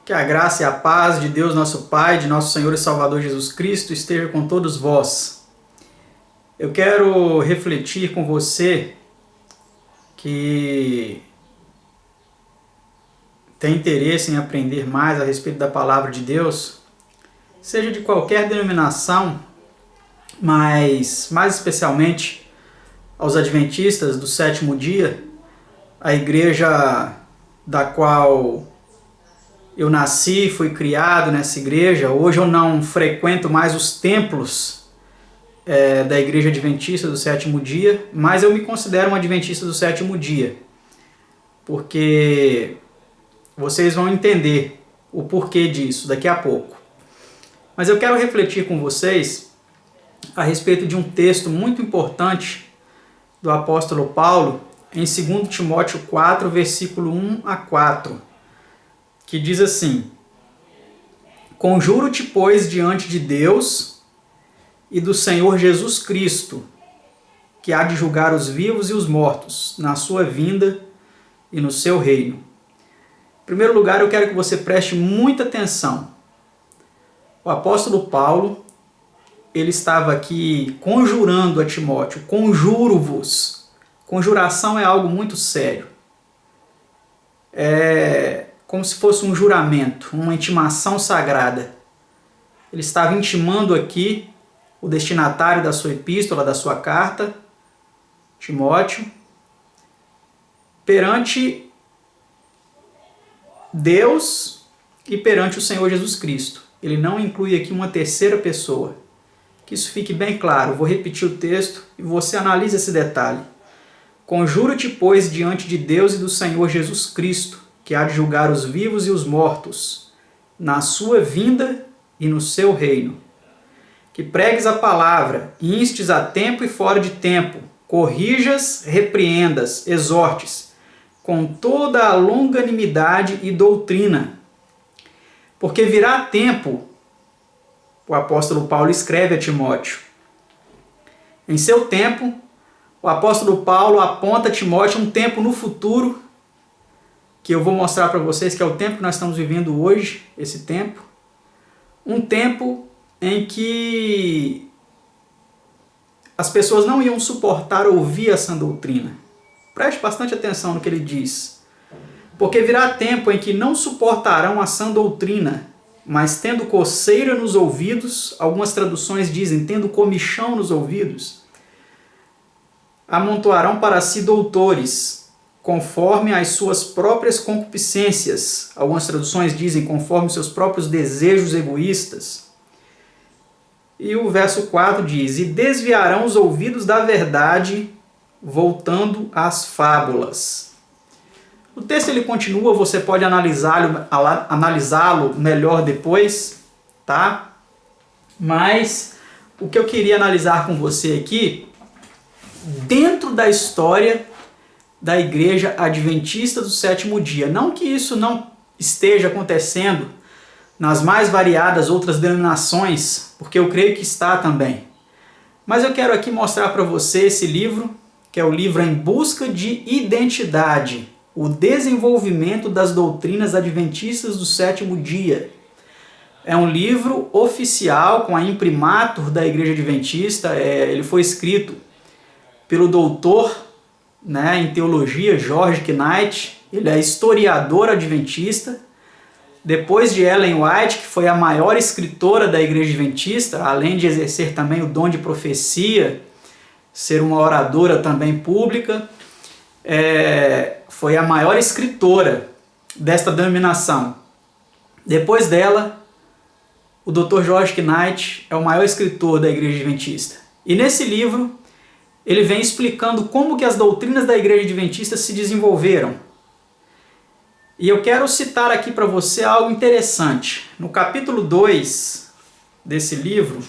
Que a graça e a paz de Deus, nosso Pai, de nosso Senhor e Salvador Jesus Cristo, esteja com todos vós. Eu quero refletir com você que tem interesse em aprender mais a respeito da Palavra de Deus, seja de qualquer denominação, mas mais especialmente aos adventistas do sétimo dia, a igreja da qual eu nasci, fui criado nessa igreja. Hoje eu não frequento mais os templos da igreja adventista do sétimo dia, mas eu me considero um adventista do sétimo dia, porque vocês vão entender o porquê disso daqui a pouco. Mas eu quero refletir com vocês a respeito de um texto muito importante do apóstolo Paulo em 2 Timóteo 4, versículo 1 a 4, que diz assim: Conjuro-te, pois, diante de Deus e do Senhor Jesus Cristo, que há de julgar os vivos e os mortos, na sua vinda e no seu reino. Em primeiro lugar, eu quero que você preste muita atenção. O apóstolo Paulo, ele estava aqui conjurando a Timóteo: conjuro-vos. Conjuração é algo muito sério. É como se fosse um juramento, uma intimação sagrada. Ele estava intimando aqui o destinatário da sua epístola, da sua carta, Timóteo, perante Deus e perante o Senhor Jesus Cristo. Ele não inclui aqui uma terceira pessoa. Que isso fique bem claro. Vou repetir o texto e você analisa esse detalhe. Conjuro-te, pois, diante de Deus e do Senhor Jesus Cristo, que há de julgar os vivos e os mortos, na sua vinda e no seu reino. Que pregues a palavra, instes a tempo e fora de tempo, corrijas, repreendas, exortes, com toda a longanimidade e doutrina. Porque virá tempo, o apóstolo Paulo escreve a Timóteo. Em seu tempo, o apóstolo Paulo aponta a Timóteo um tempo no futuro, que eu vou mostrar para vocês que é o tempo que nós estamos vivendo hoje, esse tempo. Um tempo em que as pessoas não iam suportar ouvir a sã doutrina. Preste bastante atenção no que ele diz. Porque virá tempo em que não suportarão a sã doutrina, mas tendo coceira nos ouvidos, algumas traduções dizem tendo comichão nos ouvidos, amontoarão para si doutores, conforme as suas próprias concupiscências. Algumas traduções dizem conforme seus próprios desejos egoístas. E o verso 4 diz: E desviarão os ouvidos da verdade, voltando às fábulas. O texto ele continua, você pode analisá-lo melhor depois, tá? Mas o que eu queria analisar com você aqui, dentro da história da igreja adventista do sétimo dia. Não que isso não esteja acontecendo nas mais variadas outras denominações, porque eu creio que está também. Mas eu quero aqui mostrar para você esse livro, que é o livro Em Busca de Identidade, o desenvolvimento das doutrinas adventistas do sétimo dia. É um livro oficial com a imprimatur da igreja adventista. Ele foi escrito pelo doutor em teologia, George Knight. Ele é historiador adventista. Depois de Ellen White, que foi a maior escritora da igreja adventista, além de exercer também o dom de profecia, ser uma oradora também pública, foi a maior escritora desta denominação. Depois dela, o Dr. George Knight é o maior escritor da igreja adventista. E nesse livro, ele vem explicando como que as doutrinas da igreja adventista se desenvolveram. E eu quero citar aqui para você algo interessante. No capítulo 2 desse livro,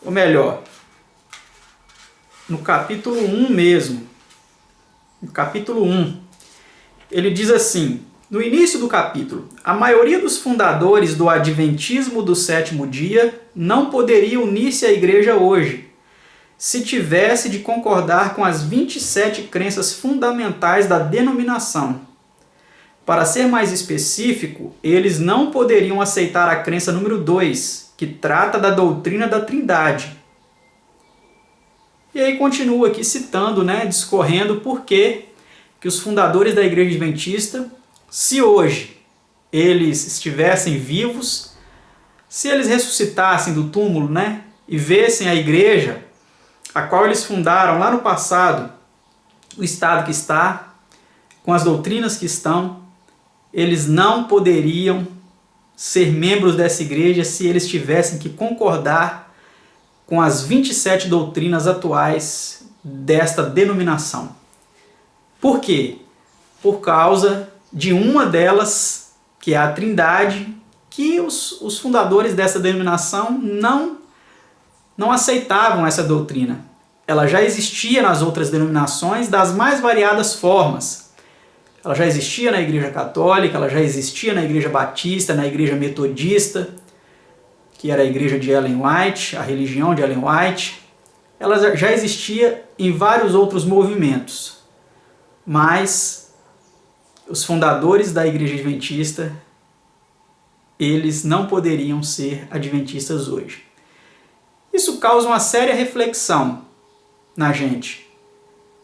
ou melhor, no capítulo 1 mesmo, no capítulo 1, ele diz assim, no início do capítulo: a maioria dos fundadores do adventismo do sétimo dia não poderia unir-se à igreja hoje, se tivesse de concordar com as 27 crenças fundamentais da denominação. Para ser mais específico, eles não poderiam aceitar a crença número 2, que trata da doutrina da Trindade. E aí continua aqui citando, discorrendo por que os fundadores da Igreja Adventista, se hoje eles estivessem vivos, se eles ressuscitassem do túmulo, e vissem a igreja, a qual eles fundaram lá no passado, o estado que está, com as doutrinas que estão, eles não poderiam ser membros dessa igreja se eles tivessem que concordar com as 27 doutrinas atuais desta denominação. Por quê? Por causa de uma delas, que é a Trindade, que os fundadores dessa denominação não aceitavam essa doutrina. Ela já existia nas outras denominações das mais variadas formas. Ela já existia na Igreja Católica, ela já existia na Igreja Batista, na Igreja Metodista, que era a igreja de Ellen White, a religião de Ellen White. Ela já existia em vários outros movimentos. Mas os fundadores da Igreja Adventista, eles não poderiam ser adventistas hoje. Isso causa uma séria reflexão na gente.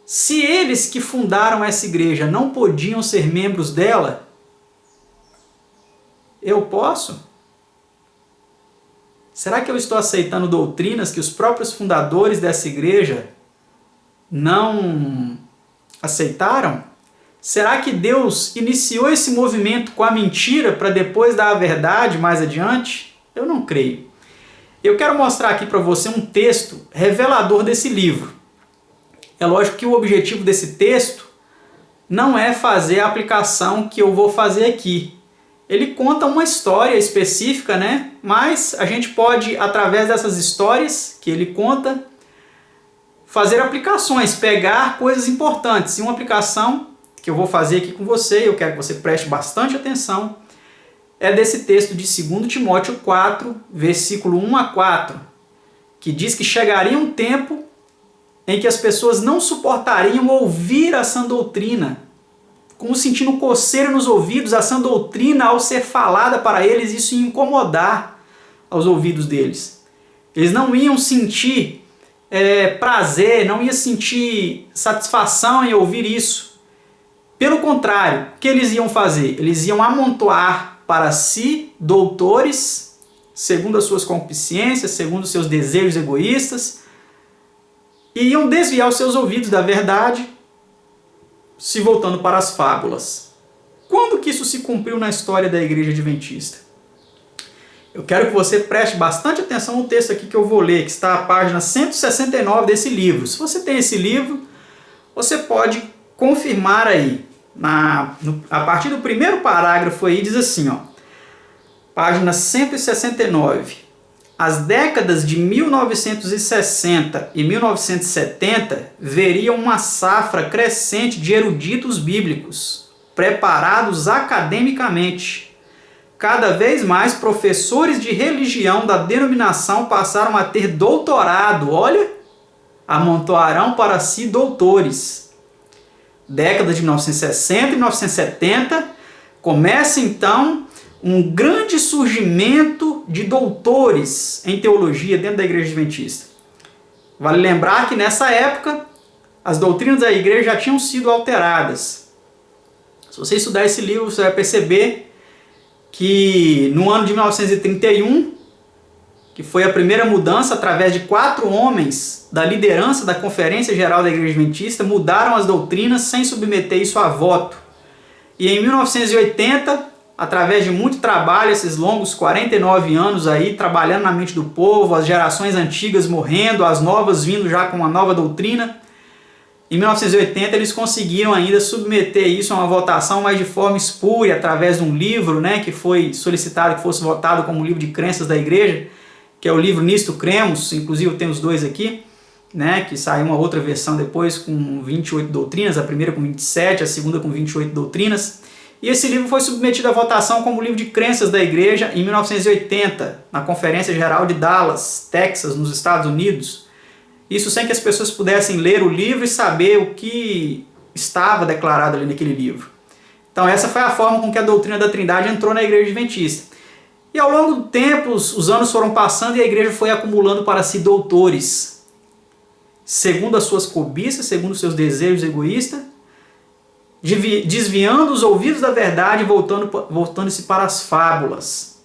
Se eles que fundaram essa igreja não podiam ser membros dela, eu posso? Será que eu estou aceitando doutrinas que os próprios fundadores dessa igreja não aceitaram? Será que Deus iniciou esse movimento com a mentira para depois dar a verdade mais adiante? Eu não creio. Eu quero mostrar aqui para você um texto revelador desse livro. É lógico que o objetivo desse texto não é fazer a aplicação que eu vou fazer aqui. Ele conta uma história específica, mas a gente pode, através dessas histórias que ele conta, fazer aplicações, pegar coisas importantes. E uma aplicação que eu vou fazer aqui com você, eu quero que você preste bastante atenção, é desse texto de 2 Timóteo 4, versículo 1 a 4, que diz que chegaria um tempo em que as pessoas não suportariam ouvir a sã doutrina, como sentindo coceira nos ouvidos, a sã doutrina ao ser falada para eles, isso ia incomodar aos ouvidos deles. Eles não iam sentir prazer, não iam sentir satisfação em ouvir isso. Pelo contrário, o que eles iam fazer? Eles iam amontoar para si doutores, segundo as suas concupiscências, segundo os seus desejos egoístas, e iam desviar os seus ouvidos da verdade, se voltando para as fábulas. Quando que isso se cumpriu na história da Igreja Adventista? Eu quero que você preste bastante atenção no texto aqui que eu vou ler, que está na página 169 desse livro. Se você tem esse livro, você pode confirmar aí. A partir do primeiro parágrafo aí diz assim, página 169. As décadas de 1960 e 1970 veriam uma safra crescente de eruditos bíblicos, preparados academicamente. Cada vez mais professores de religião da denominação passaram a ter doutorado, amontoarão para si doutores. Década de 1960 e 1970, começa então um grande surgimento de doutores em teologia dentro da Igreja Adventista. Vale lembrar que nessa época as doutrinas da igreja já tinham sido alteradas. Se você estudar esse livro, você vai perceber que no ano de 1931, que foi a primeira mudança, através de 4 homens da liderança da Conferência Geral da Igreja Adventista, mudaram as doutrinas sem submeter isso a voto. E em 1980, através de muito trabalho, esses longos 49 anos aí, trabalhando na mente do povo, as gerações antigas morrendo, as novas vindo já com uma nova doutrina, em 1980 eles conseguiram ainda submeter isso a uma votação, mas de forma espúria, através de um livro, que foi solicitado que fosse votado como livro de crenças da igreja, que é o livro Nisto Cremos, inclusive eu tenho os dois aqui, que saiu uma outra versão depois com 28 doutrinas, a primeira com 27, a segunda com 28 doutrinas. E esse livro foi submetido à votação como livro de crenças da igreja em 1980, na Conferência Geral de Dallas, Texas, nos Estados Unidos. Isso sem que as pessoas pudessem ler o livro e saber o que estava declarado ali naquele livro. Então essa foi a forma com que a doutrina da Trindade entrou na Igreja Adventista. E ao longo do tempo, os anos foram passando e a igreja foi acumulando para si doutores, segundo as suas cobiças, segundo os seus desejos egoístas, desviando os ouvidos da verdade e voltando-se para as fábulas.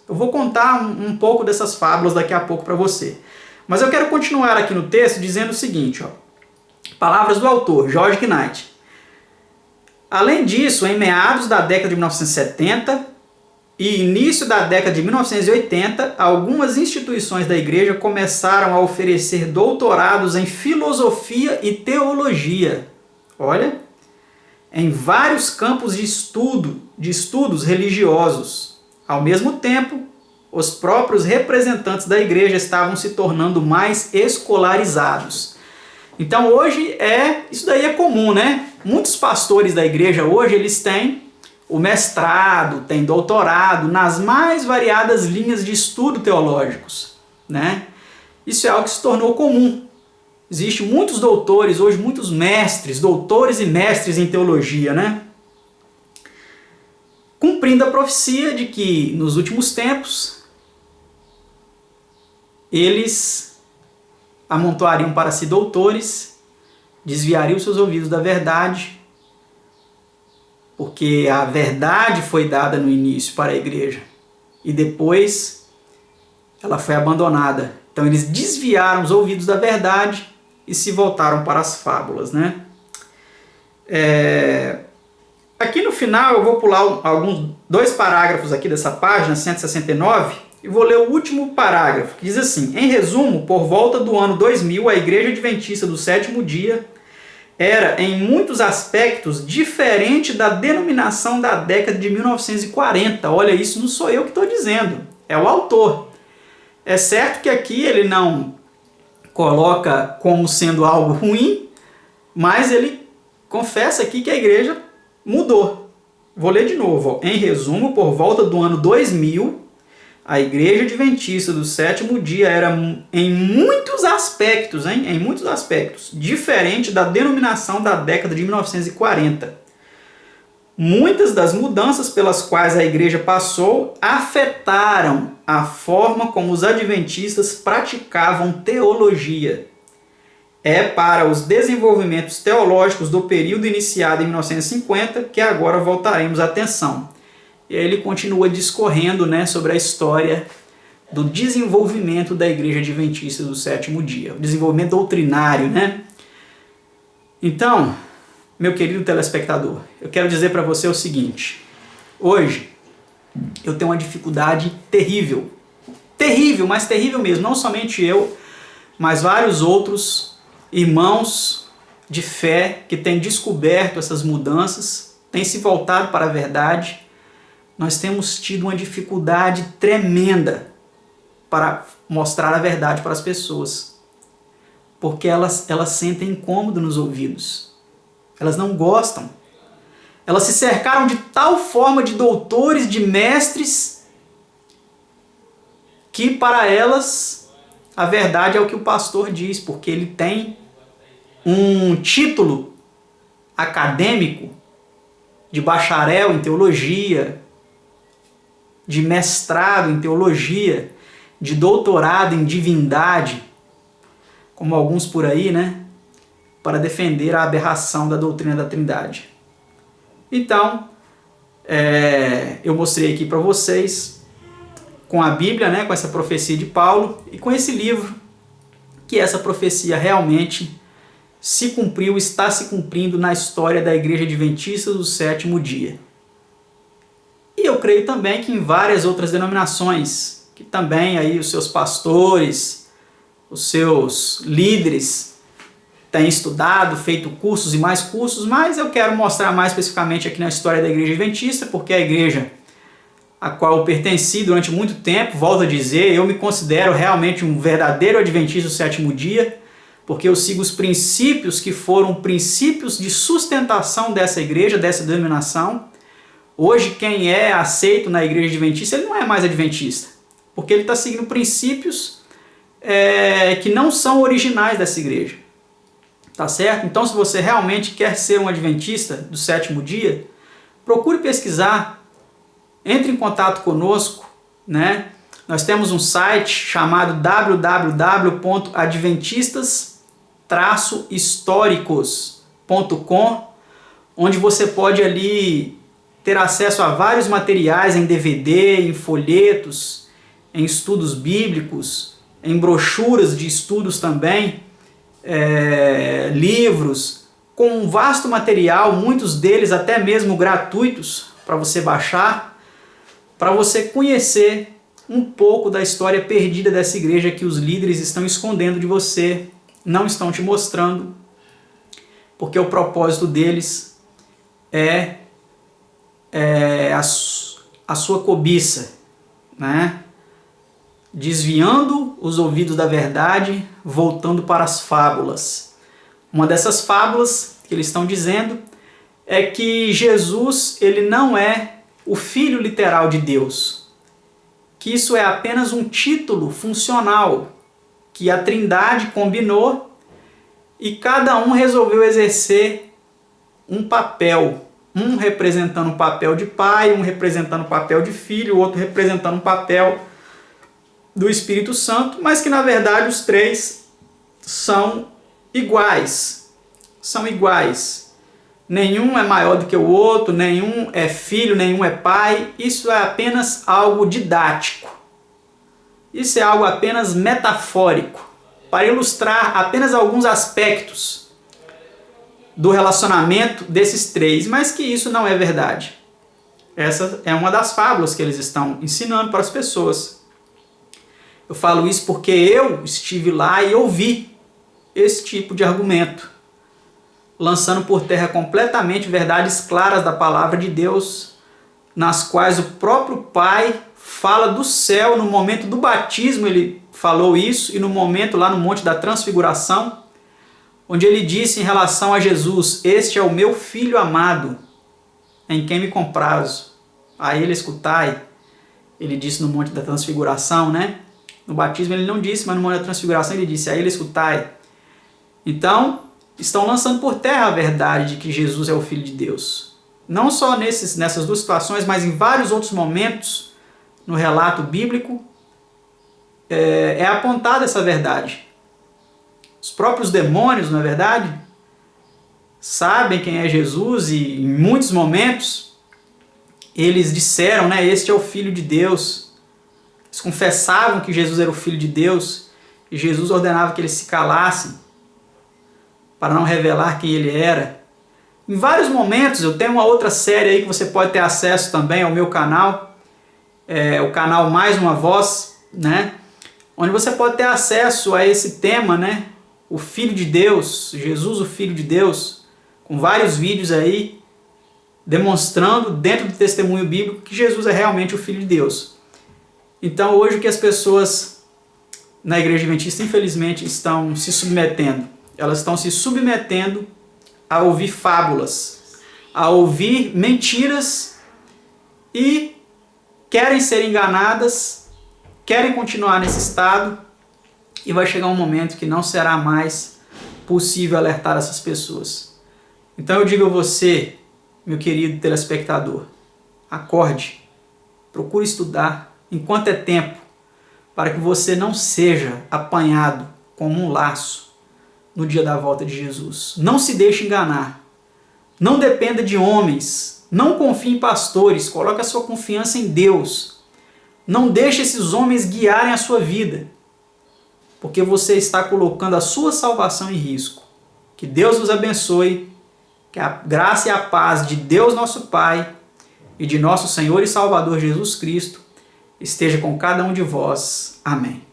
Eu vou contar um pouco dessas fábulas daqui a pouco para você. Mas eu quero continuar aqui no texto dizendo o seguinte, ó, palavras do autor, George Knight. Além disso, em meados da década de 1970 e início da década de 1980, algumas instituições da igreja começaram a oferecer doutorados em filosofia e teologia. Olha, em vários campos de estudos religiosos. Ao mesmo tempo, os próprios representantes da igreja estavam se tornando mais escolarizados. Então hoje isso daí é comum, né? Muitos pastores da igreja hoje, eles têm o mestrado, têm doutorado nas mais variadas linhas de estudo teológicos, né? Isso é algo que se tornou comum. Existem muitos doutores, hoje muitos mestres, doutores e mestres em teologia, né? Cumprindo a profecia de que nos últimos tempos eles amontoariam para si doutores, desviariam seus ouvidos da verdade, porque a verdade foi dada no início para a igreja e depois ela foi abandonada. Então eles desviaram os ouvidos da verdade e se voltaram para as fábulas, né? Aqui no final eu vou pular dois parágrafos aqui dessa página 169 e vou ler o último parágrafo, que diz assim: em resumo, por volta do ano 2000, a Igreja Adventista do Sétimo Dia era, em muitos aspectos, diferente da denominação da década de 1940. Olha, isso não sou eu que estou dizendo, é o autor. É certo que aqui ele não coloca como sendo algo ruim, mas ele confessa aqui que a igreja mudou. Vou ler de novo. Em resumo, por volta do ano 2000, a Igreja Adventista do Sétimo Dia era, em muitos aspectos, diferente da denominação da década de 1940. Muitas das mudanças pelas quais a igreja passou afetaram a forma como os adventistas praticavam teologia. É para os desenvolvimentos teológicos do período iniciado em 1950 que agora voltaremos a atenção. E aí ele continua discorrendo, né, sobre a história do desenvolvimento da Igreja Adventista do Sétimo Dia, o desenvolvimento doutrinário, né? Então, meu querido telespectador, eu quero dizer para você o seguinte: hoje eu tenho uma dificuldade terrível, mas terrível mesmo, não somente eu, mas vários outros irmãos de fé que têm descoberto essas mudanças, têm se voltado para a verdade. Nós temos tido uma dificuldade tremenda para mostrar a verdade para as pessoas, porque elas sentem incômodo nos ouvidos, elas não gostam, elas se cercaram de tal forma de doutores, de mestres, que para elas a verdade é o que o pastor diz, porque ele tem um título acadêmico de bacharel em teologia, de mestrado em teologia, de doutorado em divindade, como alguns por aí, né? Para defender a aberração da doutrina da Trindade. Então, eu mostrei aqui para vocês, com a Bíblia, né, com essa profecia de Paulo, e com esse livro, que essa profecia realmente se cumpriu, está se cumprindo na história da Igreja Adventista do Sétimo Dia. E eu creio também que em várias outras denominações, que também aí os seus pastores, os seus líderes têm estudado, feito cursos e mais cursos, mas eu quero mostrar mais especificamente aqui na história da Igreja Adventista, porque a igreja a qual eu pertenci durante muito tempo, volto a dizer, eu me considero realmente um verdadeiro adventista do sétimo dia, porque eu sigo os princípios que foram princípios de sustentação dessa igreja, dessa denominação. Hoje, quem é aceito na igreja adventista, ele não é mais adventista, porque ele está seguindo princípios que não são originais dessa igreja. Tá certo? Então, se você realmente quer ser um adventista do sétimo dia, procure pesquisar, entre em contato conosco, né? Nós temos um site chamado www.adventistas-históricos.com, onde você pode ali ter acesso a vários materiais em DVD, em folhetos, em estudos bíblicos, em brochuras de estudos também, livros, com um vasto material, muitos deles até mesmo gratuitos para você baixar, para você conhecer um pouco da história perdida dessa igreja que os líderes estão escondendo de você, não estão te mostrando, porque o propósito deles é a sua cobiça, né? Desviando os ouvidos da verdade, voltando para as fábulas. Uma dessas fábulas que eles estão dizendo é que Jesus, ele não é o Filho literal de Deus, que isso é apenas um título funcional que a Trindade combinou e cada um resolveu exercer um papel, um representando o papel de pai, um representando o papel de filho, o outro representando o papel do Espírito Santo, mas que na verdade os três são iguais. São iguais. Nenhum é maior do que o outro, nenhum é filho, nenhum é pai. Isso é apenas algo didático. Isso é algo apenas metafórico, para ilustrar apenas alguns aspectos do relacionamento desses três, mas que isso não é verdade. Essa é uma das fábulas que eles estão ensinando para as pessoas. Eu falo isso porque eu estive lá e ouvi esse tipo de argumento, lançando por terra completamente verdades claras da palavra de Deus, nas quais o próprio Pai fala do céu. No momento do batismo ele falou isso, e no momento lá no Monte da Transfiguração, onde ele disse em relação a Jesus: este é o meu Filho amado, em quem me comprazo, a ele escutai. Ele disse no Monte da Transfiguração, né? No batismo ele não disse, mas no Monte da Transfiguração ele disse: a ele escutai. Então, estão lançando por terra a verdade de que Jesus é o Filho de Deus. Não só nessas duas situações, mas em vários outros momentos no relato bíblico é apontada essa verdade. Os próprios demônios, na verdade, sabem quem é Jesus, e em muitos momentos eles disseram, né, este é o Filho de Deus. Eles confessavam que Jesus era o Filho de Deus, e Jesus ordenava que eles se calassem para não revelar quem ele era. Em vários momentos, eu tenho uma outra série aí que você pode ter acesso também ao meu canal, o canal Mais Uma Voz, né? Onde você pode ter acesso a esse tema, né? O Filho de Deus, Jesus o Filho de Deus, com vários vídeos aí demonstrando dentro do testemunho bíblico que Jesus é realmente o Filho de Deus. Então hoje o que as pessoas na Igreja Adventista infelizmente estão se submetendo? Elas estão se submetendo a ouvir fábulas, a ouvir mentiras, e querem ser enganadas, querem continuar nesse estado, e vai chegar um momento que não será mais possível alertar essas pessoas. Então eu digo a você, meu querido telespectador, acorde, procure estudar enquanto é tempo, para que você não seja apanhado como um laço no dia da volta de Jesus. Não se deixe enganar. Não dependa de homens. Não confie em pastores. Coloque a sua confiança em Deus. Não deixe esses homens guiarem a sua vida, porque você está colocando a sua salvação em risco. Que Deus vos abençoe. Que a graça e a paz de Deus nosso Pai e de nosso Senhor e Salvador Jesus Cristo esteja com cada um de vós. Amém.